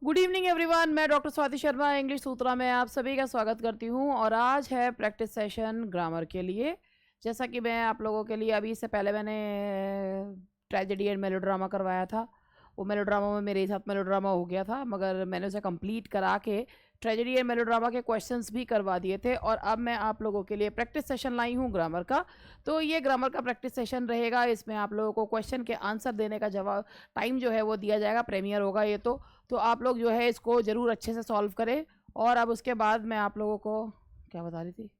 Good evening everyone, मैं doctor Swati Sharma English सूत्रा में आप सभी का स्वागत करती हूं। और आज है प्रैक्टिस सेशन ग्रामर के लिए। जैसा कि मैं आप लोगों के लिए अभी इससे पहले मैंने ट्रेजेडी एंड मेलोड्रामा करवाया था। वो मेलोड्रामा में मेरे साथ मेलोड्रामा हो गया था, मगर मैंने उसे कंप्लीट करा के ट्रेजेडी एंड मेलोड्रामा के क्वेश्चंस भी करवा दिए थे। और अब मैं आप लोगों के लिए प्रैक्टिस सेशन लाई हूँ ग्रामर का। तो ये ग्रामर का प्रैक्टिस सेशन रहेगा। इसमें आप लोगों को क्वेश्चन के आंसर देने का जवाब टाइम जो है वो दिया जाएगा। प्रीमियर होगा ये तो आप लोग जो है इसको ज़रूर अच्छे से सॉल्व करें। और अब उसके बाद मैं आप लोगों को क्या बता रही थी,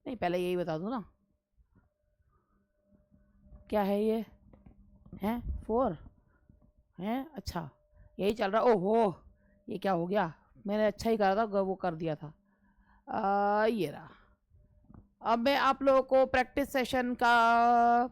नहीं पहले यही बता दूँ ना, क्या है ये हैं 4 हैं। अच्छा यही चल रहा। ओहो ये क्या हो गया, मैंने अच्छा ही करा था, वो कर दिया था। ये रहा। अब मैं आप लोगों को प्रैक्टिस सेशन का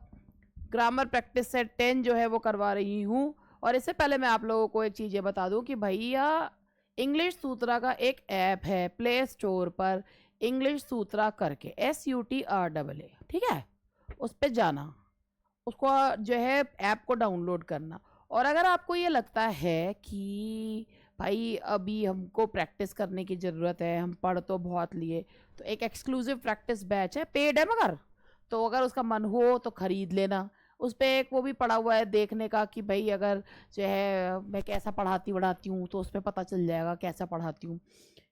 ग्रामर प्रैक्टिस सेट 10 जो है वो करवा रही हूँ। और इससे पहले मैं आप लोगों को एक चीज़ ये बता दूं कि भैया इंग्लिश सूत्रा का एक ऐप है प्ले स्टोर पर, इंग्लिश सूत्रा करके SUTRAA, ठीक है। उस पर जाना, उसको जो है ऐप को डाउनलोड करना। और अगर आपको ये लगता है कि भाई अभी हमको प्रैक्टिस करने की ज़रूरत है, हम पढ़ तो बहुत लिए, तो एक एक्सक्लूसिव प्रैक्टिस बैच है, पेड है मगर, तो अगर उसका मन हो तो ख़रीद लेना। उस पर एक वो भी पड़ा हुआ है देखने का कि भाई अगर जो है मैं कैसा पढ़ाती हूँ तो उस पर पता चल जाएगा कैसा पढ़ाती हूँ,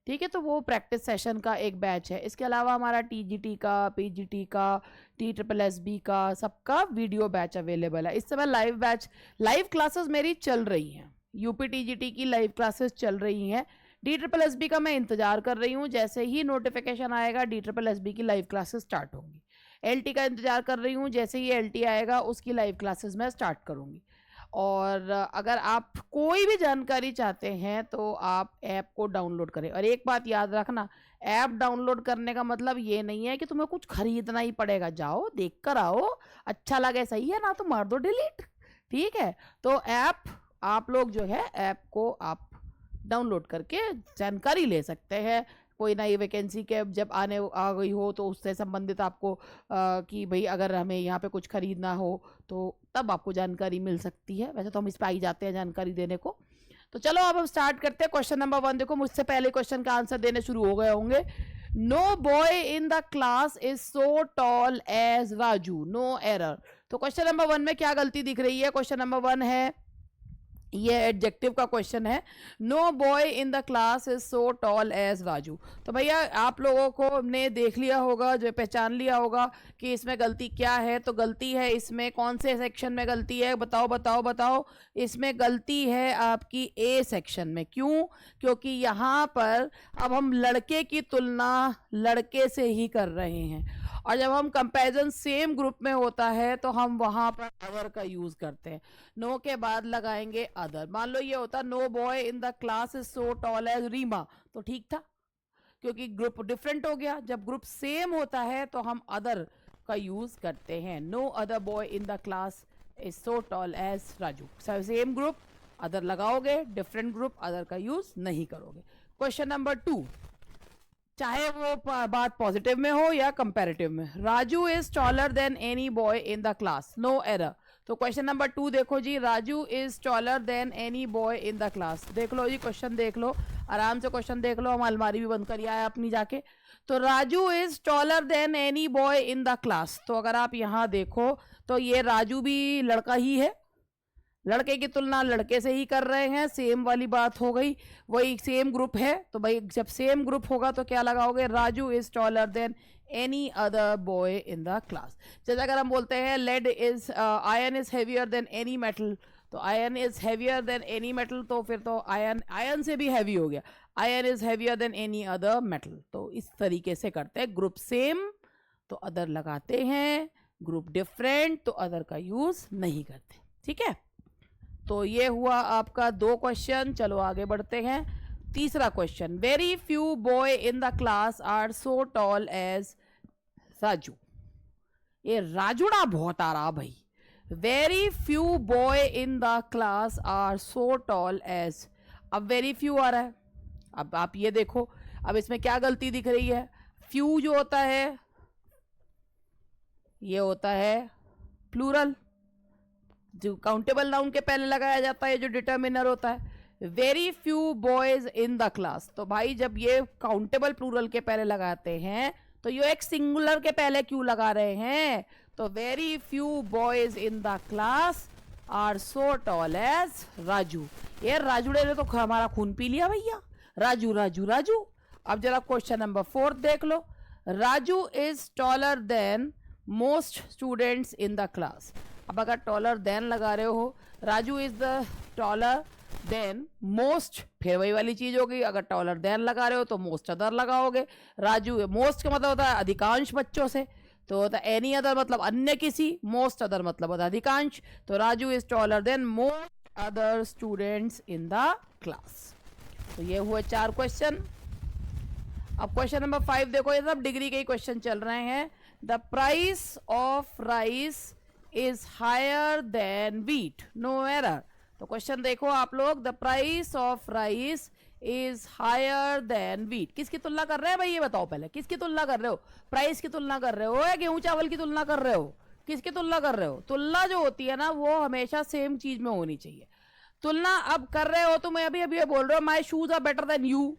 ठीक है। तो वो प्रैक्टिस सेशन का एक बैच है। इसके अलावा हमारा TGT का, PGT का, TSSB का सबका वीडियो बैच अवेलेबल है। इस समय लाइव क्लासेस मेरी चल रही हैं। UP TGT की लाइव क्लासेस चल रही हैं। DSSB का मैं इंतज़ार कर रही हूँ, जैसे ही नोटिफिकेशन आएगा DSSB की लाइव क्लासेस स्टार्ट होंगी। LT का इंतज़ार कर रही हूँ, जैसे ही LT आएगा उसकी लाइव क्लासेस मैं स्टार्ट करूँगी। और अगर आप कोई भी जानकारी चाहते हैं तो आप ऐप को डाउनलोड करें। और एक बात याद रखना, ऐप डाउनलोड करने का मतलब ये नहीं है कि तुम्हें कुछ खरीदना ही पड़ेगा। जाओ देख कर आओ, अच्छा लगे सही है, ना तो मार दो डिलीट, ठीक है। तो ऐप आप लोग जो है ऐप को आप डाउनलोड करके जानकारी ले सकते हैं। कोई नई वैकेंसी के जब आ गई हो तो उससे संबंधित आपको कि भाई अगर हमें यहाँ पे कुछ खरीदना हो तो तब आपको जानकारी मिल सकती है। वैसे तो हम इस पर आई जाते हैं जानकारी देने को। तो चलो अब हम स्टार्ट करते हैं। क्वेश्चन नंबर 1 देखो, मुझसे पहले क्वेश्चन का आंसर देने शुरू हो गए होंगे। No boy in the class is so tall as Raju, no error. तो क्वेश्चन नंबर 1 में क्या गलती दिख रही है? क्वेश्चन नंबर 1 है, ये एडजेक्टिव का क्वेश्चन है। No boy in the class is so tall as Raju. तो भैया आप लोगों को ने देख लिया होगा, जो पहचान लिया होगा कि इसमें गलती क्या है। तो गलती है इसमें, कौन से सेक्शन में गलती है? बताओ बताओ बताओ। इसमें गलती है आपकी A सेक्शन में। क्यों? क्योंकि यहाँ पर अब हम लड़के की तुलना लड़के से ही कर रहे हैं, और जब हम कंपैरिजन सेम ग्रुप में होता है तो हम वहाँ पर अदर का यूज़ करते हैं। नो के बाद लगाएंगे अदर। मान लो ये होता no boy in the class is so tall as Reema, तो ठीक था, क्योंकि ग्रुप डिफरेंट हो गया। जब ग्रुप सेम होता है तो हम अदर का यूज करते हैं। No other boy in the class is so tall as Raju. Same group other लगाओगे, डिफरेंट ग्रुप अदर का यूज नहीं करोगे। क्वेश्चन नंबर 2, चाहे वो बात पॉजिटिव में हो या कंपैरेटिव में। Raju is taller than any boy in the class, no error. तो क्वेश्चन नंबर 2 देखो जी, Raju is taller than any boy in the class. देख लो जी, क्वेश्चन देख लो, आराम से क्वेश्चन देख लो। हम अलमारी भी बंद करिए आए अपनी जाके। तो Raju is taller than any boy in the class, तो अगर आप यहाँ देखो तो ये राजू भी लड़का ही है, लड़के की तुलना लड़के से ही कर रहे हैं, सेम वाली बात हो गई। वही सेम ग्रुप है, तो भाई जब सेम ग्रुप होगा तो क्या लगाओगे? Raju is taller than any other boy in the class. जैसे अगर हम बोलते हैं lead is iron is heavier than any metal, तो iron is heavier than any metal, तो फिर तो आयरन से भी हैवी हो गया। Iron is heavier than any other metal. तो इस तरीके से करते हैं। ग्रुप सेम तो अदर लगाते हैं, ग्रुप डिफरेंट तो अदर का यूज नहीं करते, ठीक है। तो ये हुआ आपका 2 क्वेश्चन। चलो आगे बढ़ते हैं। तीसरा question, very few boy in the class are so tall as Raju. ये राजूड़ा बहुत आ रहा भाई। Very few boy in the class are so tall as, अब वेरी फ्यू आ रहा है। अब आप ये देखो, अब इसमें क्या गलती दिख रही है? फ्यू जो होता है ये होता है प्लूरल, जो काउंटेबल नाउन के पहले लगाया जाता है, जो डिटर्मिनर होता है। Very few boys in the class. तो भाई जब ये काउंटेबल प्लूरल के पहले लगाते हैं तो ये एक सिंगुलर के पहले क्यों लगा रहे हैं? तो very few boys in the class are so tall as Raju. ये राजू ने तो हमारा खून पी लिया भैया, राजू राजू राजू। अब जरा क्वेश्चन नंबर 4 देख लो। Raju is taller than most students in the class. अब अगर टॉलर देन लगा रहे हो, Raju is the taller than most, फिर वही वाली चीज होगी। अगर टॉलर देन लगा रहे हो तो मोस्ट अदर लगाओगे। राजू, मोस्ट का मतलब होता है अधिकांश बच्चों से, तो होता है एनी अदर मतलब अन्य किसी, मोस्ट अदर मतलब होता है अधिकांश। तो Raju is taller than most other students in the class. तो ये हुए 4 क्वेश्चन। अब क्वेश्चन नंबर 5 देखो, ये सब डिग्री के ही क्वेश्चन चल रहे हैं। The price of rice is higher than wheat, no error. तो क्वेश्चन देखो आप लोग, the price of rice is higher than wheat. किसकी तुलना कर रहे हैं भाई, ये बताओ पहले, किसकी तुलना कर रहे हो? प्राइस की तुलना कर रहे हो या गेहूं चावल की तुलना कर रहे हो? किसकी तुलना कर रहे हो? तुलना जो होती है ना वो हमेशा सेम चीज में होनी चाहिए। तुलना अब कर रहे हो तो मैं अभी अभी बोल रहा हूँ my shoes are better than you,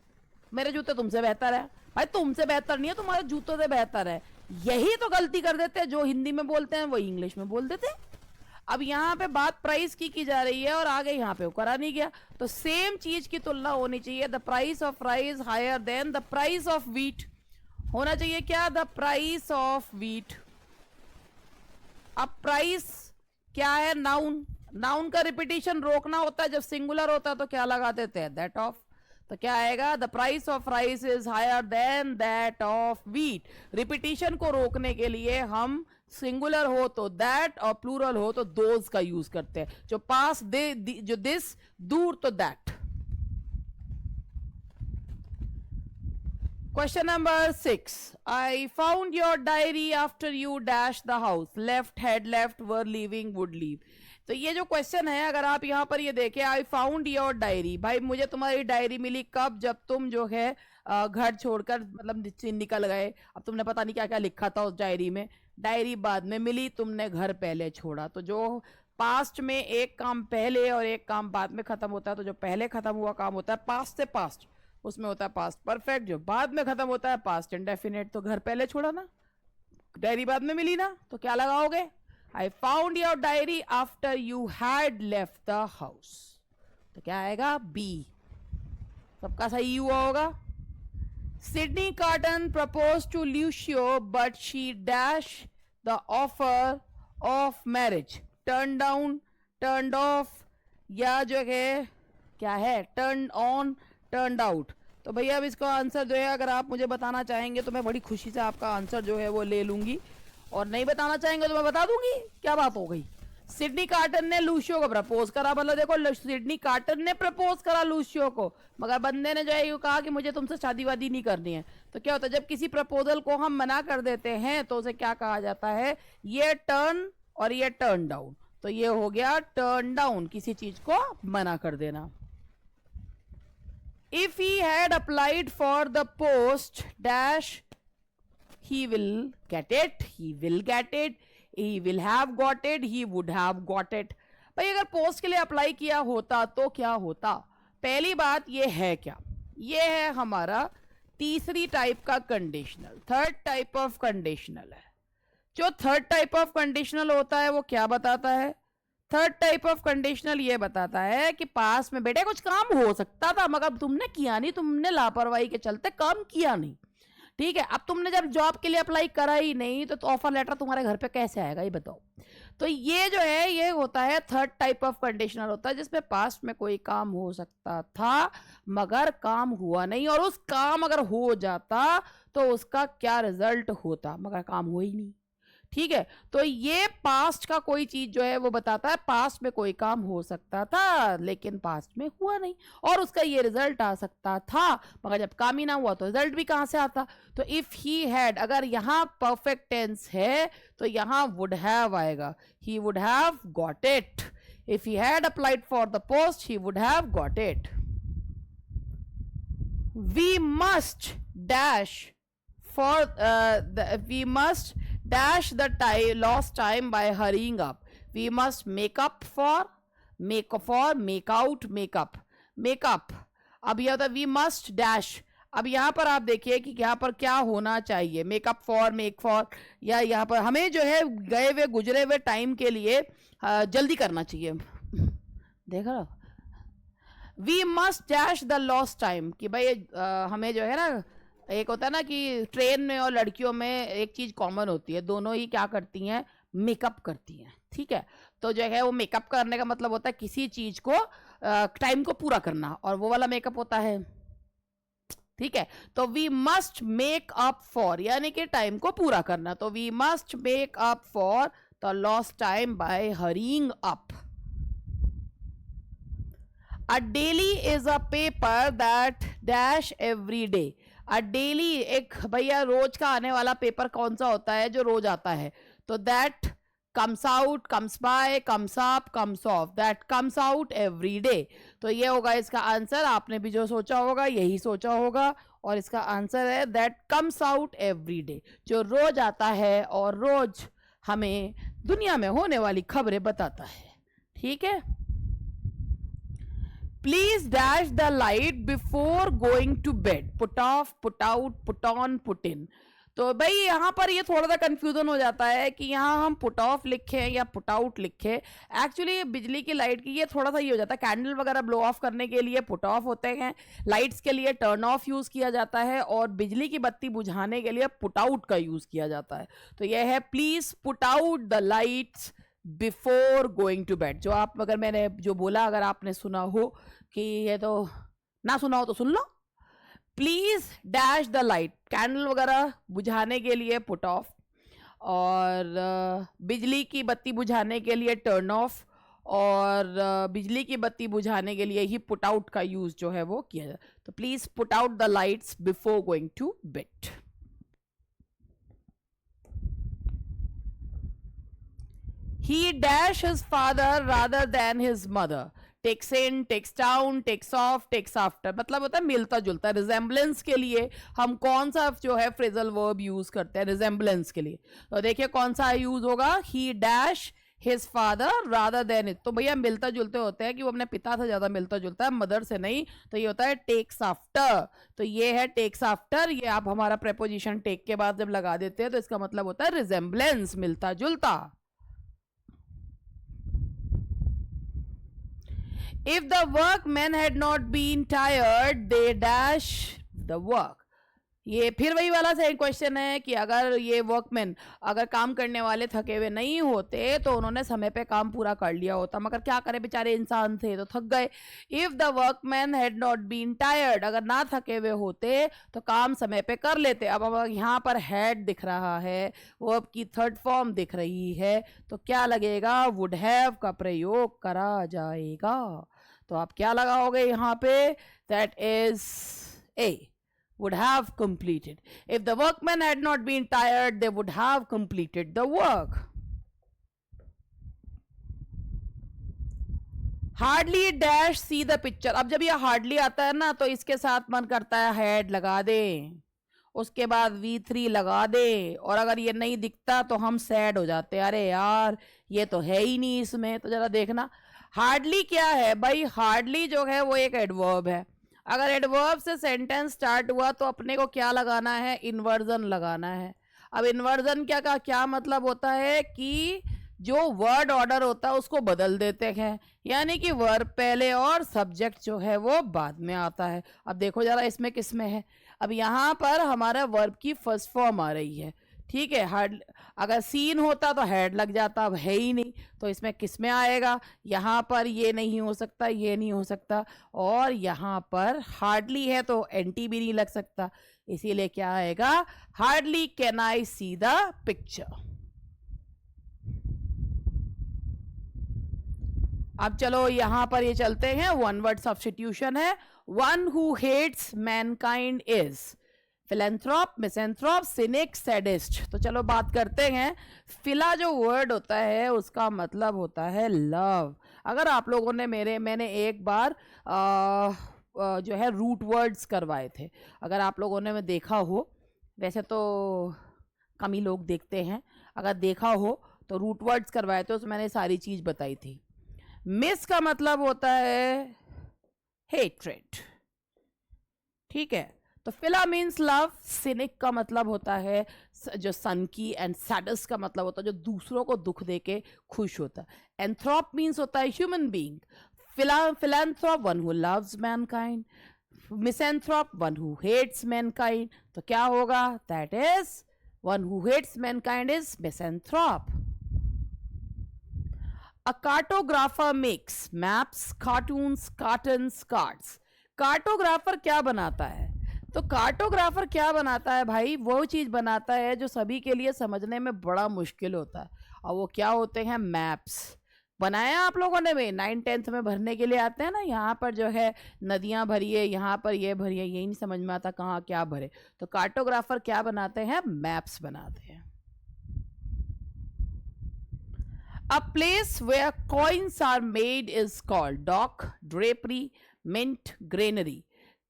मेरे जूते तुमसे बेहतर है। भाई तुमसे बेहतर नहीं है, तुम्हारे जूतों से बेहतर है। यही तो गलती कर देते हैं, जो हिंदी में बोलते हैं वो इंग्लिश में बोल देते हैं। अब यहाँ पे बात प्राइस की जा रही है और आगे यहाँ पे करा नहीं गया, तो सेम चीज की तुलना होनी चाहिए। The price of rice higher than the price of wheat होना चाहिए क्या? The price of wheat. अब प्राइस क्या है? नाउन। नाउन का रिपीटिशन रोकना होता है, जब सिंगुलर होता है तो क्या लगा देते हैं? That of. तो क्या आएगा? The price of rice is higher than that of wheat. Repetition को रोकने के लिए हम सिंगुलर हो तो दैट और प्लूरल हो तो दोज का यूज करते हैं। जो पास दे जो दिस, दूर तो that. Question number 6, I found your diary after you dash the house, left had left, were leaving, would leave. तो ये जो क्वेश्चन है, अगर आप यहाँ पर ये देखें, आई फाउंड योर डायरी, भाई मुझे तुम्हारी डायरी मिली कब? जब तुम जो है घर छोड़कर मतलब निकल गए। अब तुमने पता नहीं क्या क्या लिखा था उस डायरी में। डायरी बाद में मिली, तुमने घर पहले छोड़ा। तो जो पास्ट में एक काम पहले और एक काम बाद में खत्म होता है, तो जो पहले खत्म हुआ काम होता है पास्ट से पास्ट, उसमें होता है पास्ट परफेक्ट। जो बाद में खत्म होता है पास्ट इंडेफिनिट। तो घर पहले छोड़ा ना, डायरी बाद में मिली ना, तो क्या लगाओगे? I found your diary after you had left the house। तो क्या आएगा? B। सबका सही हुआ होगा। Sydney Carton proposed to Lucio but she dashed the offer of marriage, turned down, turned off, या जो है क्या है? turned on, turned out। तो भैया अब इसका आंसर जो है अगर आप मुझे बताना चाहेंगे तो मैं बड़ी खुशी से आपका आंसर जो है वो ले लूंगी, और नहीं बताना चाहेंगे तो मैं बता दूंगी। क्या बात हो गई? सिडनी कार्टन ने लूशियो को प्रपोज करा, मतलब देखो सिडनी कार्टन ने प्रपोज करा लूशियो को, मगर बंदे ने जो है ये कहा कि मुझे तुमसे शादी वादी नहीं करनी है। तो क्या होता है जब किसी प्रपोजल को हम मना कर देते हैं तो उसे क्या कहा जाता है? ये टर्न और ये टर्न डाउन। तो ये हो गया टर्न डाउन, किसी चीज को मना कर देना। If he had applied for the post dash, he will get it, he will get it, he will have got it, he would have got it। भाई अगर पोस्ट के लिए अप्लाई किया होता तो क्या होता? पहली बात ये है क्या? ये है हमारा तीसरी टाइप का conditional, third type of conditional है। जो थर्ड टाइप ऑफ कंडीशनल होता है वो क्या बताता है? थर्ड टाइप ऑफ कंडीशनल ये बताता है कि पास में बेटे कुछ काम हो सकता था मगर तुमने किया नहीं, तुमने लापरवाही के चलते काम किया नहीं। ठीक है, अब तुमने जब जॉब के लिए अप्लाई करा ही नहीं तो ऑफर लेटर तुम्हारे घर पे कैसे आएगा ये बताओ। तो ये जो है ये होता है थर्ड टाइप ऑफ कंडीशनल होता है, जिसमें पास्ट में कोई काम हो सकता था मगर काम हुआ नहीं, और उस काम अगर हो जाता तो उसका क्या रिजल्ट होता, मगर काम हुआ ही नहीं। ठीक है, तो ये पास्ट का कोई चीज जो है वो बताता है पास्ट में कोई काम हो सकता था लेकिन पास्ट में हुआ नहीं, और उसका ये रिजल्ट आ सकता था, मगर जब काम ही ना हुआ तो रिजल्ट भी कहां से आता? तो इफ ही हैड, अगर यहां परफेक्ट टेंस है तो यहां वुड हैव आएगा, he would have got it. If he had applied for the post he would have got it. We must dash for we must dash the lost time by hurrying up. We must make up for, make out, make up. Makeup, अब यह होता है we must dash. अब यहाँ पर आप देखिए कि यहाँ पर क्या होना चाहिए, मेकअप फॉर, मेक फॉर, या यहाँ पर हमें जो है गए हुए गुजरे हुए टाइम के लिए जल्दी करना चाहिए। देख रहा, we must dash the lost time, कि भाई हमें जो है ना, एक होता है ना कि ट्रेन में और लड़कियों में एक चीज कॉमन होती है, दोनों ही क्या करती हैं, मेकअप करती हैं, ठीक है। तो जो है वो मेकअप करने का मतलब होता है किसी चीज को टाइम को पूरा करना, और वो वाला मेकअप होता है, ठीक है। तो we must make up for, यानी कि टाइम को पूरा करना, तो we must make up for the lost time by hurrying up. A daily is a paper that dash every day. A daily एक भैया रोज का आने वाला पेपर कौन सा होता है, जो रोज आता है, तो that comes out, comes by, comes up, comes of, that comes out every day. तो ये होगा इसका आंसर, आपने भी जो सोचा होगा यही सोचा होगा, और इसका आंसर है that comes out every day, जो रोज आता है और रोज हमें दुनिया में होने वाली खबरें बताता है, ठीक है। Please dash the light before going to bed, put off, put out, put on, put in. तो भाई यहाँ पर ये थोड़ा सा कंफ्यूजन हो जाता है कि यहाँ हम पुट ऑफ लिखे या पुट आउट लिखे। एक्चुअली बिजली की लाइट की ये थोड़ा सा ये हो जाता है, कैंडल वगैरह ब्लो ऑफ करने के लिए पुट ऑफ होते हैं, लाइट्स के लिए टर्न ऑफ यूज किया जाता है, और बिजली की बत्ती बुझाने के लिए पुट आउट का यूज किया जाता है। तो यह है please put out the lights before going to bed. जो आप, अगर मैंने जो बोला, अगर आपने सुना हो कि ये तो ना सुना हो तो सुन लो। Please dash the light, candle वगैरह बुझाने के लिए पुट ऑफ, और बिजली की बत्ती बुझाने के लिए टर्न ऑफ, और बिजली की बत्ती बुझाने के लिए ही पुट आउट का यूज जो है वो किया जाए। तो please put out the lights before going to bed. He dash his father rather than his mother. Takes in, takes down, takes off, takes after, मतलब होता है मिलता जुलता। रिजेम्बलेंस के लिए हम कौन सा जो है फ्रेजल वर्ब यूज करते हैं रिजेम्बलेंस के लिए, तो देखिए कौन सा यूज होगा, he dash his father rather than it। तो भैया मिलता जुलते होते हैं कि वो अपने पिता से ज्यादा मिलता जुलता है, मदर से नहीं। तो ये होता है टेक्स आफ्टर, तो ये है टेक्स आफ्टर। ये आप हमारा प्रेपोजिशन टेक के बाद जब लगा देते हैं तो इसका मतलब होता है रिजेम्बलेंस, मिलता जुलता। If the workmen had not been tired, they dash the work। ये फिर वही वाला सही क्वेश्चन है कि अगर ये वर्कमैन, अगर काम करने वाले थके हुए नहीं होते तो उन्होंने समय पे काम पूरा कर लिया होता, मगर क्या करें बेचारे इंसान थे तो थक गए। If the workman had not been tired, अगर ना थके हुए होते तो काम समय पे कर लेते। अब यहाँ पर हैड दिख रहा है, वर्ब की थर्ड फॉर्म दिख रही है, तो क्या लगेगा, वुड हैव का प्रयोग करा जाएगा। तो आप क्या लगाओगे यहाँ पे, that is a, would have completed। If the workmen had not been tired, they would have completed the work। Hardly dash see the picture। अब जब ये hardly आता है ना तो इसके साथ मन करता है had लगा दे, उसके बाद V3 लगा दे, और अगर ये नहीं दिखता तो हम सैड हो जाते, अरे यार ये तो है ही नहीं इसमें। तो जरा देखना हार्डली क्या है भाई, हार्डली जो है वो एक एडवर्ब है। अगर एडवर्ब से सेंटेंस स्टार्ट हुआ तो अपने को क्या लगाना है, इन्वर्जन लगाना है। अब इन्वर्जन क्या का क्या मतलब होता है कि जो वर्ड ऑर्डर होता है उसको बदल देते हैं, यानी कि वर्ब पहले और सब्जेक्ट जो है वो बाद में आता है। अब देखो जरा इसमें किस में है, अब यहाँ पर हमारा वर्ब की फर्स्ट फॉर्म आ रही है, ठीक है। हार्ड, अगर सीन होता तो हेड लग जाता, अब है ही नहीं, तो इसमें किस में आएगा, यहाँ पर ये नहीं हो सकता, ये नहीं हो सकता, और यहाँ पर हार्डली है तो एंटी भी नहीं लग सकता, इसीलिए क्या आएगा, hardly can I see the picture. अब चलो यहाँ पर ये चलते हैं, वन वर्ड सब्स्टिट्यूशन है। One who hates mankind is philanthrope, misanthrope, cynic, sadist. तो चलो बात करते हैं। फिला जो वर्ड होता है उसका मतलब होता है लव। अगर आप लोगों ने मैंने एक बार जो है रूट वर्ड्स करवाए थे, अगर आप लोगों ने देखा हो, वैसे तो कम ही लोग देखते हैं, अगर देखा हो तो रूट वर्ड्स करवाए थे, उसमें मैंने सारी चीज़ बताई थी। मिस का मतलब होता है हेट्रेड। ठीक है, तो फिला मीन्स लव, सिनिक का मतलब होता है जो सन की, एंड सैडस का मतलब होता है जो दूसरों को दुख देके खुश होता है। एंथ्रोप मीन्स होता है human being. Philanthrope one who loves mankind, misanthrope one who hates mankind. तो क्या होगा? That is one who hates mankind is misanthrope. A cartographer makes maps, cartoons, cartons, cards. Cartographer क्या बनाता है? तो कार्टोग्राफर क्या बनाता है भाई? वो चीज बनाता है जो सभी के लिए समझने में बड़ा मुश्किल होता है, और वो क्या होते हैं? मैप्स। बनाया आप लोगों ने भी 9th-10th में भरने के लिए आते हैं ना, यहाँ पर जो है नदियां भरिए, यहाँ पर ये भरिए, यही नहीं समझ में आता कहाँ क्या भरे। तो कार्टोग्राफर क्या बनाते हैं? मैप्स बनाते हैं। A place where coins are made is called dock, drapery, mint, granary.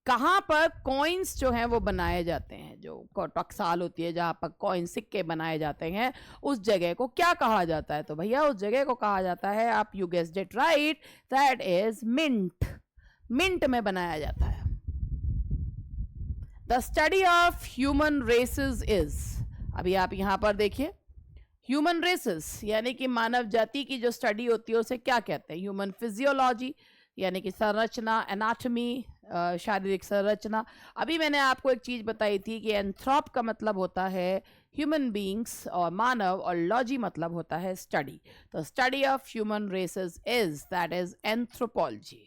कहाँ पर कॉइन्स जो हैं वो बनाए जाते हैं, जो टकसाल होती है जहाँ पर कॉइन सिक्के बनाए जाते हैं, उस जगह को क्या कहा जाता है? तो भैया उस जगह को कहा जाता है, आप you guessed it right, that is mint. Mint में बनाया जाता है। The study of human races is, अभी आप यहाँ पर देखिए, ह्यूमन रेसेस यानी कि मानव जाति की जो स्टडी होती है उसे क्या कहते हैं? ह्यूमन फिजियोलॉजी यानी कि संरचना, एनाटॉमी, शारीरिक संरचना। अभी मैंने आपको एक चीज बताई थी कि एंथ्रोप का मतलब होता है ह्यूमन बीइंग्स और मानव, और लॉजी मतलब होता है स्टडी। तो study of human races is, that is anthropology.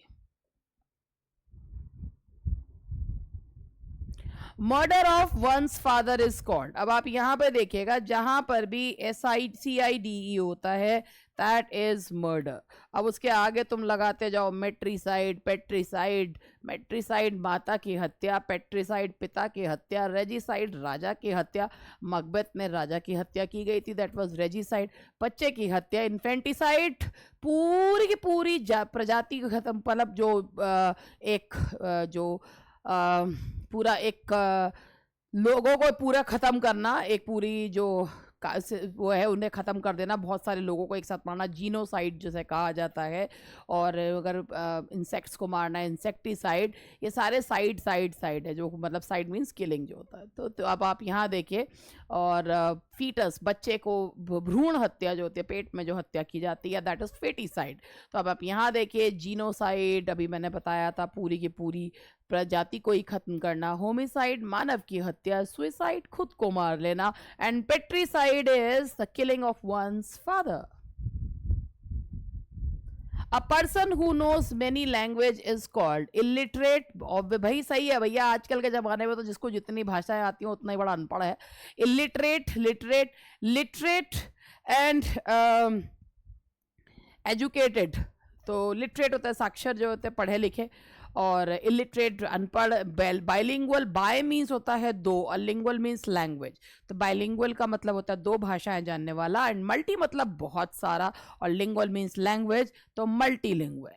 Murder of one's father is called. अब आप यहां पर देखिएगा, जहां पर भी SICIDE होता है दैट इज मर्डर। अब उसके आगे तुम लगाते जाओ मेट्रीसाइड, पेट्रीसाइड। मेट्रीसाइड माता की हत्या, पेट्रीसाइड पिता की हत्या, रेजिसाइड राजा की हत्या। मकबेथ में राजा की हत्या की गई थी, दैट वाज रेजिसाइड। बच्चे की हत्या इन्फेंटिसाइड। पूरी की पूरी प्रजाति को खत्म, मतलब जो पूरा एक लोगों को पूरा खत्म करना, एक पूरी जो वो है उन्हें खत्म कर देना, बहुत सारे लोगों को एक साथ मारना, जीनोसाइड जिसे कहा जाता है। और अगर इंसेक्ट्स को मारना है, इंसेक्टिसाइड। ये सारे साइड है, जो मतलब साइड मीन्स किलिंग जो होता है। तो अब आप यहाँ देखिए, और फीटस बच्चे को भ्रूण हत्या जो होती है, पेट में जो हत्या की जाती है, दैट इज फेटिसाइड। तो अब आप यहाँ देखिए, जीनोसाइड अभी मैंने बताया था, पूरी की पूरी प्रजाति को ही खत्म करना। होमिसाइड मानव की हत्या, सुइसाइड खुद को मार लेना, and patricide is the killing of one's father. A person who knows many language is called illiterate. भाई सही है भैया, आजकल के जमाने में तो जिसको जितनी भाषाएं आती हैं उतना ही बड़ा अनपढ़ है। Illiterate, literate and educated. तो लिटरेट होता है साक्षर जो होते हैं, पढ़े लिखे, और इलिटरेट अनपढ़। बाइलिंगुअल, बाय मीन्स होता है दो, और लिंगुअल मीन्स लैंग्वेज। तो बाइलिंगुअल का मतलब होता है दो भाषाएं जानने वाला, एंड मल्टी मतलब बहुत सारा, और लिंगुअल मीन्स लैंग्वेज, तो multilingual.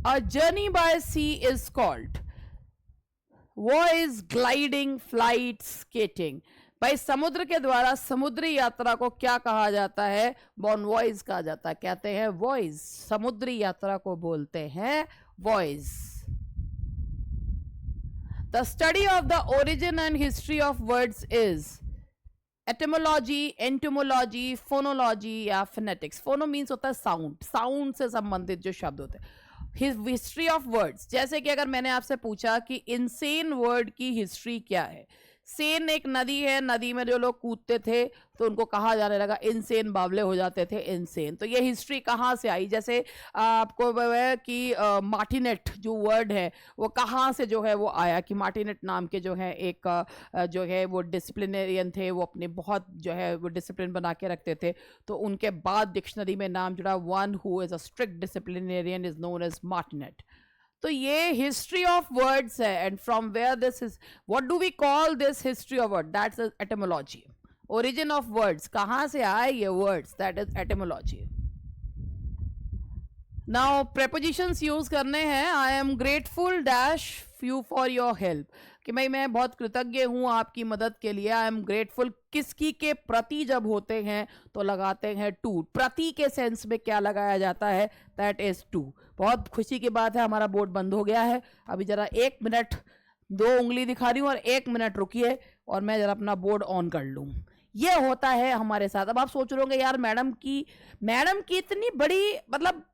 A journey by sea is called voice, gliding, flight, skating. भाई समुद्र के द्वारा समुद्री यात्रा को क्या कहा जाता है? वॉइस कहा जाता है। कहते हैं वॉइस, समुद्री यात्रा को बोलते हैं voice. The study of the origin and history of words is etymology, entomology, phonology या फिनेटिक्स। फोनो मीन्स होता है साउंड, साउंड से संबंधित जो शब्द होते हैं। हिस्ट्री ऑफ वर्ड्स, जैसे कि अगर मैंने आपसे पूछा कि इनसेन वर्ड की हिस्ट्री क्या है। सेन एक नदी है, नदी में जो लोग कूदते थे तो उनको कहा जाने लगा इनसेन, बावले हो जाते थे, इनसेन। तो ये हिस्ट्री कहाँ से आई? जैसे आपको है कि मार्टिनेट जो वर्ड है वो कहाँ से जो है वो आया, कि मार्टिनेट नाम के जो है एक जो है वो डिसिप्लिनेरियन थे, वो अपने बहुत जो है वो डिसिप्लिन बना के रखते थे। तो उनके बाद डिक्शनरी में नाम जुड़ा, one who is a strict disciplinarian is known as martinet. तो ये हिस्ट्री ऑफ वर्ड्स है, and from where this is, what do we call this history of word? That's etymology. Origin of words, कहां से आए ये words, that is etymology. Now prepositions use करने हैं। I am grateful dash you for your help. कि भाई मैं बहुत कृतज्ञ हूँ आपकी मदद के लिए, आई एम ग्रेटफुल किसकी के प्रति जब होते हैं तो लगाते हैं टू। प्रति के सेंस में क्या लगाया जाता है, दैट इज टू। बहुत खुशी की बात है, हमारा बोर्ड बंद हो गया है। अभी जरा 1 मिनट, 2 उंगली दिखा रही हूँ और 1 मिनट रुकिए और मैं जरा अपना बोर्ड ऑन कर लूँ। ये होता है हमारे साथ। अब आप सोच रहे होंगे यार मैडम की इतनी बड़ी मतलब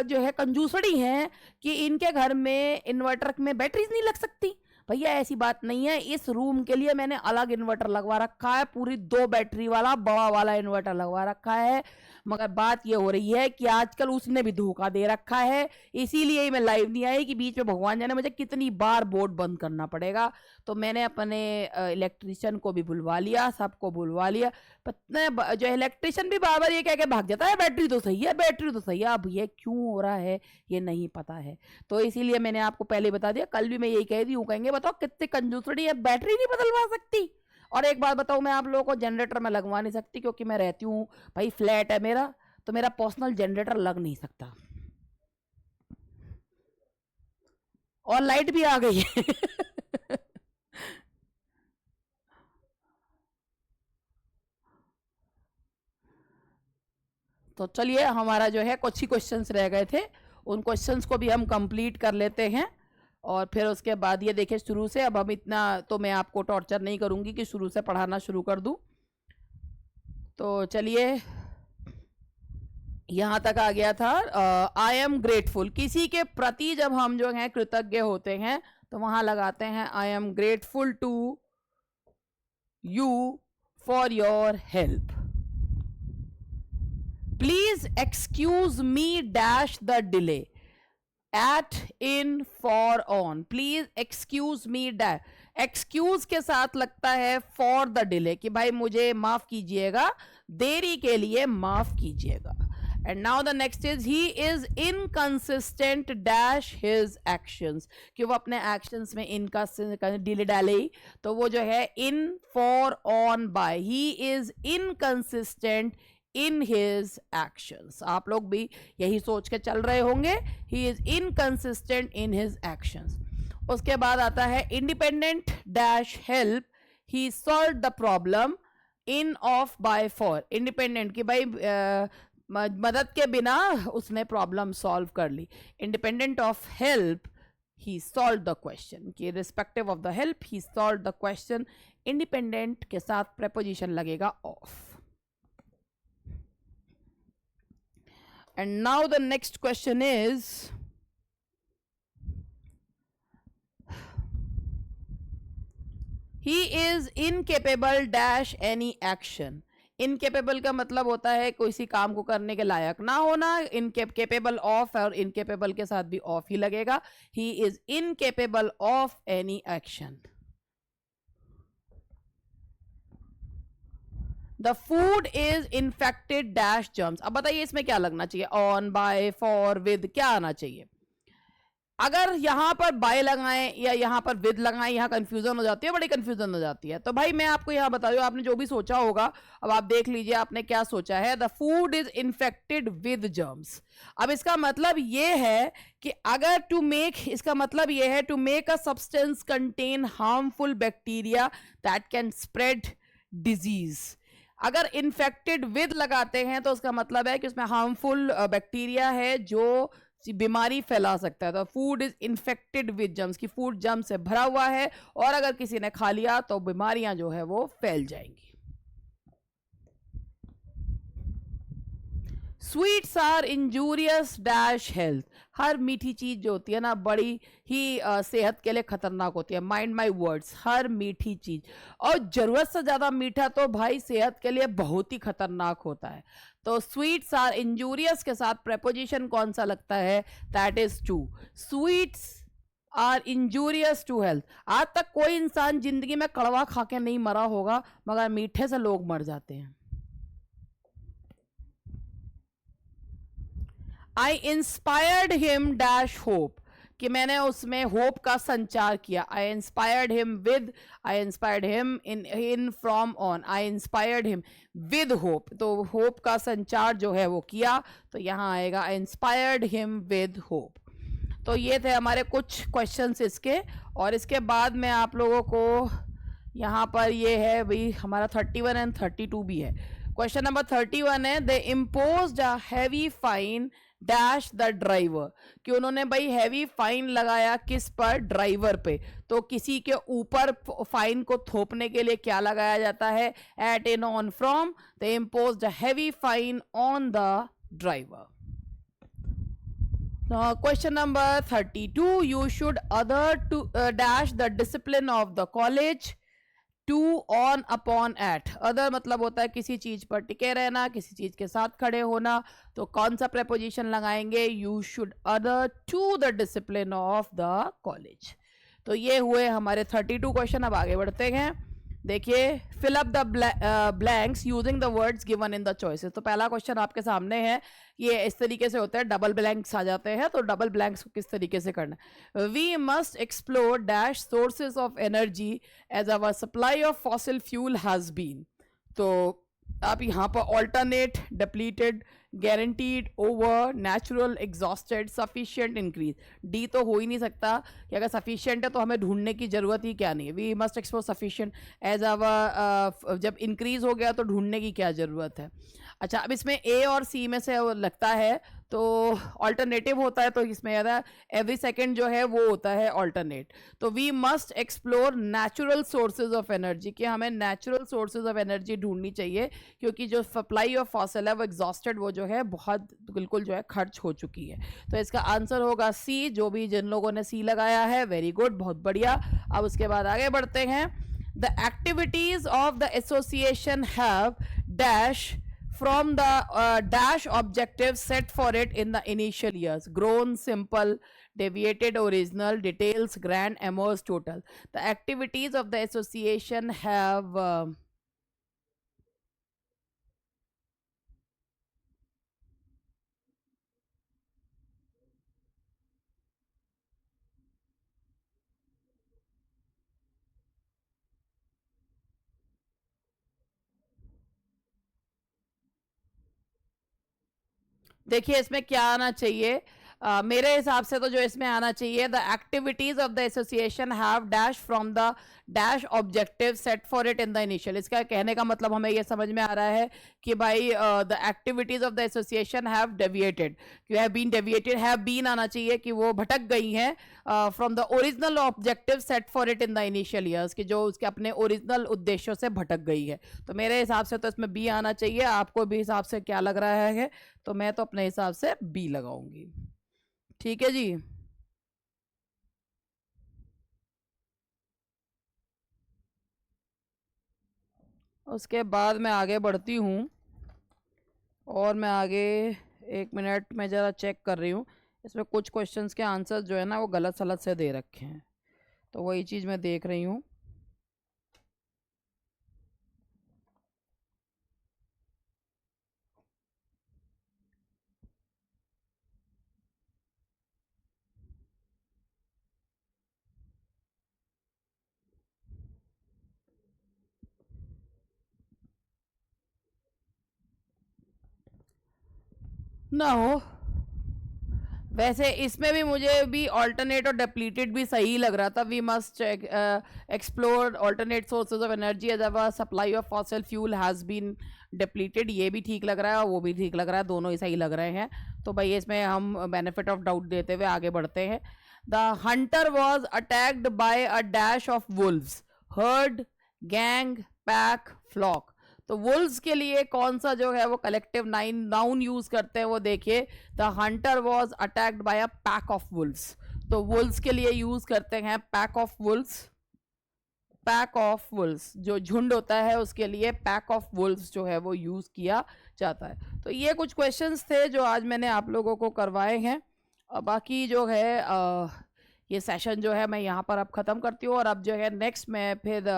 जो है कंजूसड़ी है कि इनके घर में इन्वर्टर में बैटरीज नहीं लग सकती। भैया ऐसी बात नहीं है, इस रूम के लिए मैंने अलग इन्वर्टर लगवा रखा है, पूरी 2 बैटरी वाला बड़ा वाला इन्वर्टर लगवा रखा है। मगर बात ये हो रही है कि आजकल उसने भी धोखा दे रखा है, इसीलिए मैं लाइव नहीं आई कि बीच में भगवान जाने मुझे कितनी बार बोर्ड बंद करना पड़ेगा। तो मैंने अपने इलेक्ट्रिशियन को भी बुलवा लिया, सबको बुलवा लिया। पता जो इलेक्ट्रिशियन भी बार बार ये कह के भाग जाता है बैटरी तो सही है, बैटरी तो सही है। अब ये क्यों हो रहा है ये नहीं पता है, तो इसीलिए मैंने आपको पहले बता दिया। कल भी मैं यही कह रही हूँ, कहेंगे बताओ कितने कंजूसड़ी है, बैटरी नहीं बदलवा सकती। और एक बात बताऊं, मैं आप लोगों को जनरेटर में लगवा नहीं सकती क्योंकि मैं रहती हूँ भाई फ्लैट है मेरा, तो मेरा पर्सनल जनरेटर लग नहीं सकता। और लाइट भी आ गई है तो चलिए, हमारा जो है कुछ ही क्वेश्चंस रह गए थे, उन क्वेश्चंस को भी हम कंप्लीट कर लेते हैं। और फिर उसके बाद ये देखिए शुरू से, अब हम इतना तो मैं आपको टॉर्चर नहीं करूंगी कि शुरू से पढ़ाना शुरू कर दूं। तो चलिए, यहां तक आ गया था आई एम ग्रेटफुल। किसी के प्रति जब हम जो है कृतज्ञ होते हैं तो वहां लगाते हैं I am grateful to you for your help. Please excuse me dash the delay at in for on. Please excuse me dash, excuse के साथ लगता है फॉर द डिले, कि भाई मुझे माफ कीजिएगा, देरी के लिए माफ कीजिएगा। And now the next is he is inconsistent dash his actions, कि वो अपने एक्शंस में इनका डिले डाले, तो वो जो है in for on by, he is inconsistent in his actions. आप लोग भी यही सोच के चल रहे होंगे, he is inconsistent in his actions. उसके बाद आता है independent dash help, he solve the problem in of by for. Independent की भाई मदद के बिना उसने प्रॉब्लम सॉल्व कर ली। Independent of help he solve the question, कि respective of the help he solve the question. Independent के साथ प्रेपोजिशन लगेगा of. And now the next question is, he is incapable dash any action। Incapable का मतलब होता है किसी काम को करने के लायक ना होना। इनकेपेबल ऑफ और इनकेपेबल के साथ भी ऑफ ही लगेगा। He is incapable of any action. The food is infected dash germs. अब बताइए इसमें क्या लगना चाहिए, ऑन, बाय, फॉर, विद, क्या आना चाहिए। अगर यहां पर बाय लगाएं या यहां पर विद लगाएं, यहां कंफ्यूजन हो जाती है, बड़ी कंफ्यूजन हो जाती है। तो भाई मैं आपको यहां बता दूं, आपने जो भी सोचा होगा, अब आप देख लीजिए आपने क्या सोचा है। The food is infected with germs. अब इसका मतलब ये है कि अगर टू मेक, इसका मतलब ये है to make a substance contain harmful bacteria that can spread disease. अगर इन्फेक्टेड विद लगाते हैं तो उसका मतलब है कि उसमें हार्मफुल बैक्टीरिया है जो बीमारी फैला सकता है। तो food is infected with germs, की फूड जर्म से भरा हुआ है और अगर किसी ने खा लिया तो बीमारियां जो है वो फैल जाएंगी। Sweets are injurious dash health. हर मीठी चीज जो होती है ना बड़ी ही सेहत के लिए खतरनाक होती है। माइंड माय वर्ड्स, हर मीठी चीज, और जरूरत से ज्यादा मीठा तो भाई सेहत के लिए बहुत ही खतरनाक होता है। तो स्वीट्स आर इंजूरियस के साथ प्रेपोजिशन कौन सा लगता है, that is to. Sweets are injurious to health. आज तक कोई इंसान जिंदगी में कड़वा खा के नहीं मरा होगा, मगर मीठे से लोग मर जाते हैं। आई इंस्पायर्ड हिम डैश होप, कि मैंने उसमें होप का संचार किया। आई inspired him with, I inspired him in from on, I inspired him with hope. तो होप का संचार जो है वो किया, तो यहां आएगा आई इंस्पायर्ड हिम विद होप। तो ये थे हमारे कुछ क्वेश्चंस इसके, और इसके बाद में आप लोगों को यहाँ पर ये है भाई हमारा 31 एंड 32 भी है। क्वेश्चन नंबर 31 है, they imposed a heavy fine dash the driver, कि उन्होंने भाई हैवी फाइन लगाया किस पर, ड्राइवर पे। तो किसी के ऊपर फाइन को थोपने के लिए क्या लगाया जाता है, at, in, on, from. They imposed a heavy fine on the driver. Question number 32, you should other to dash the discipline of the college to, on, upon, at। Other मतलब होता है किसी चीज पर टिके रहना, किसी चीज के साथ खड़े होना। तो कौन सा preposition लगाएंगे, you should other to the discipline of the college। तो ये हुए हमारे 32 क्वेश्चन। अब आगे बढ़ते हैं। देखिए, fill up the blanks using the words given in the choices. तो पहला क्वेश्चन आपके सामने है, ये इस तरीके से होता है, डबल ब्लैंक्स आ जाते हैं। तो डबल ब्लैंक्स को किस तरीके से करना है, we must explore dash sources of energy as our supply of fossil fuel has been. तो आप यहाँ पर alternate, depleted, guaranteed, over, natural, exhausted, sufficient, increase. D तो हो ही नहीं सकता कि अगर सफिशिएंट है तो हमें ढूंढने की जरूरत ही क्या नहीं है। We must explore sufficient as our, जब इंक्रीज हो गया तो ढूंढने की क्या जरूरत है। अच्छा, अब इसमें ए और सी में से लगता है तो ऑल्टरनेटिव होता है, तो इसमें एवरी सेकंड जो है वो होता है ऑल्टरनेट। तो we must explore natural sources of energy, कि हमें नेचुरल सोर्सेज ऑफ एनर्जी ढूंढनी चाहिए, क्योंकि जो सप्लाई ऑफ फॉसिल है वो एग्जॉस्टेड, वो जो है बहुत बिल्कुल जो है खर्च हो चुकी है। तो इसका आंसर होगा सी। जो भी जिन लोगों ने सी लगाया है, वेरी गुड, बहुत बढ़िया। अब उसके बाद आगे बढ़ते हैं। The activities of the association have dash from the dash objectives set for it in the initial years, grown, simple, deviated, original, details, grand, amorous, total। The activities of the association have देखिए इसमें क्या आना चाहिए, मेरे हिसाब से तो जो इसमें आना चाहिए, the activities of the association have dash from the dash objective set for it in the initial. इसका कहने का मतलब हमें ये समझ में आ रहा है कि भाई the activities of the association have deviated, have been deviated, have been आना चाहिए कि वो भटक गई हैं from the original objective set for it in the initial years, कि जो उसके अपने ओरिजिनल उद्देश्यों से भटक गई है। तो मेरे हिसाब से तो इसमें बी आना चाहिए। आपको भी हिसाब से क्या लग रहा है, तो मैं तो अपने हिसाब से बी लगाऊंगी। ठीक है जी। उसके बाद मैं आगे बढ़ती हूँ, और मैं आगे, एक मिनट में ज़रा चेक कर रही हूँ। इसमें कुछ क्वेश्चंस के आंसर जो है ना वो गलत सलत से दे रखे हैं, तो वही चीज़ मैं देख रही हूँ। ना हो, वैसे इसमें भी मुझे भी ऑल्टरनेट और डिप्लीटेड भी सही लग रहा था। We must explore alternate sources of energy as a supply of fossil fuel has been depleted, ये भी ठीक लग रहा है और वो भी ठीक लग रहा है, दोनों ही सही लग रहे हैं। तो भाई इसमें हम बेनिफिट ऑफ डाउट देते हुए आगे बढ़ते हैं। The hunter was attacked by a dash of wolves, herd, gang, pack, flock. तो वुल्व्स के लिए कौन सा जो है वो कलेक्टिव नाउन यूज करते हैं, वो देखिए। The hunter was attacked by a pack of Wolves, तो वुल्व्स के लिए यूज करते हैं pack of Wolves. Pack of Wolves जो झुंड होता है उसके लिए पैक ऑफ वुल्व्स जो है वो यूज किया जाता है। तो ये कुछ क्वेश्चंस थे जो आज मैंने आप लोगों को करवाए हैं। और बाकी जो है ये सेशन जो है मैं यहाँ पर अब ख़त्म करती हूँ, और अब जो है नेक्स्ट मैं फिर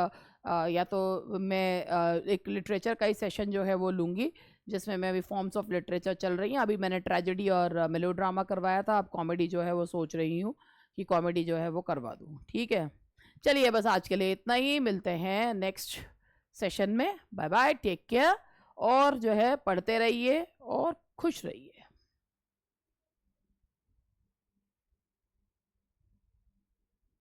या तो मैं एक लिटरेचर का ही सेशन जो है वो लूँगी, जिसमें मैं अभी फॉर्म्स ऑफ लिटरेचर चल रही हैं। अभी मैंने ट्रेजेडी और मेलोड्रामा करवाया था, अब कॉमेडी जो है वो सोच रही हूँ कि कॉमेडी जो है वो करवा दूँ। ठीक है, चलिए बस आज के लिए इतना ही, मिलते हैं नेक्स्ट सेशन में। बाय बाय, टेक केयर, और जो है पढ़ते रहिए और खुश रहिए।